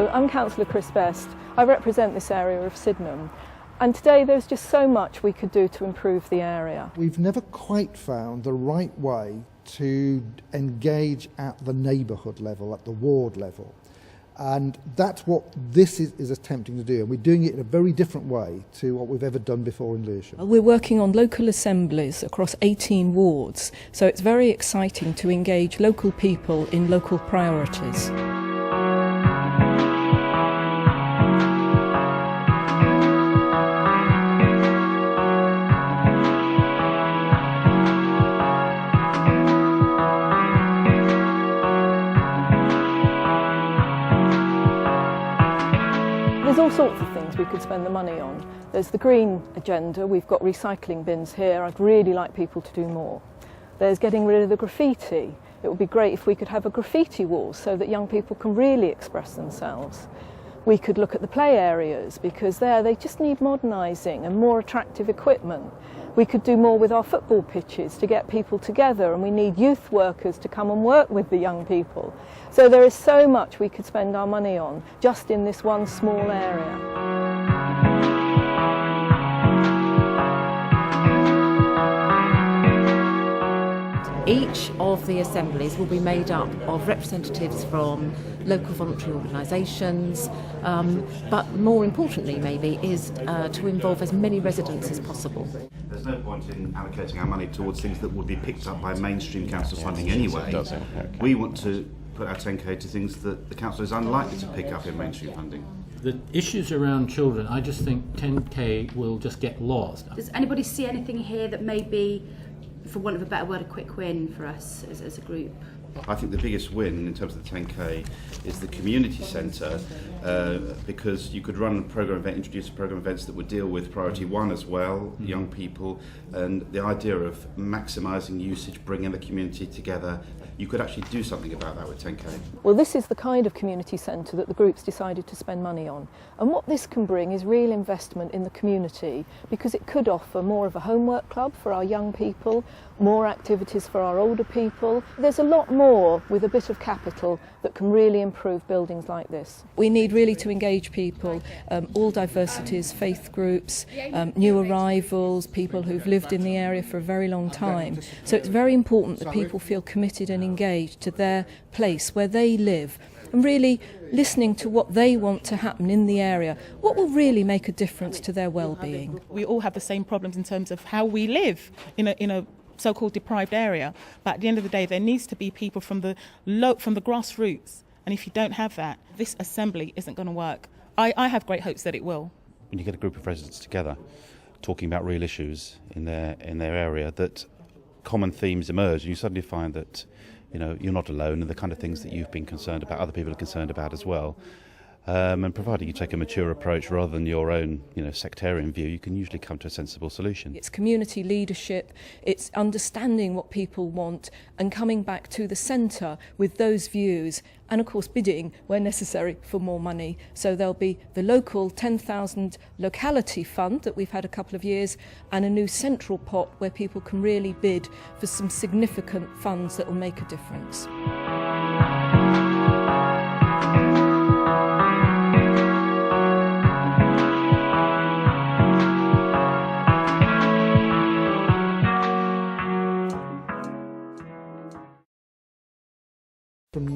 So I'm Councillor Chris. I represent this area of Sydenham, and today there's just so much we could do to improve the area. We've never quite found the right way to engage at the neighbourhood level, at the ward level. And that's what this is attempting to do, and we're doing it in a very different way to what we've ever done before in Lewisham. We're working on local assemblies across 18 wards, so it's very exciting to engage local people in local priorities. There's all sorts of things we could spend the money on. There's the green agenda, we've got recycling bins here, I'd really like people to do more. There's getting rid of the graffiti. It would be great if we could have a graffiti wall so that young people can really express themselves. We could look at the play areas because they just need modernising and more attractive equipment. We could do more with our football pitches to get people together, and we need youth workers to come and work with the young people. So there is so much we could spend our money on just in this one small area. Each of the assemblies will be made up of representatives from local voluntary organisations, but more importantly maybe is to involve as many residents as possible. There's no point in allocating our money towards things that would be picked up by mainstream council funding anyway. We want to put our 10k to things that the council is unlikely to pick up in mainstream funding. The issues around children, I just think 10k will just get lost. Does anybody see anything here that may be, for want of a better word, a quick win for us as a group? I think the biggest win in terms of the 10k is the community centre, because you could run a programme event, introduce programme events that would deal with priority one as well, young people, and the idea of maximising usage, bringing the community together. You could actually do something about that with 10k. Well, this is the kind of community centre that the group's decided to spend money on. And what this can bring is real investment in the community, because it could offer more of a homework club for our young people, more activities for our older people. There's a lot more with a bit of capital that can really improve buildings like this. We need really to engage people, all diversities, faith groups, new arrivals, people who've lived in the area for a very long time. So it's very important that people feel committed and engaged to their place where they live, and really listening to what they want to happen in the area, what will really make a difference to their well-being. We all have the same problems in terms of how we live in a so-called deprived area, but at the end of the day there needs to be people from the grassroots, and if you don't have that, this assembly isn't going to work. I have great hopes that it will. When you get a group of residents together talking about real issues in their area, that common themes emerge, and you suddenly find that you're not alone, and the kind of things that you've been concerned about, other people are concerned about as well. And providing you take a mature approach rather than your own sectarian view, you can usually come to a sensible solution. It's community leadership, it's understanding what people want and coming back to the centre with those views, and of course bidding where necessary for more money. So there'll be the local 10,000 locality fund that we've had a couple of years, and a new central pot where people can really bid for some significant funds that will make a difference. From now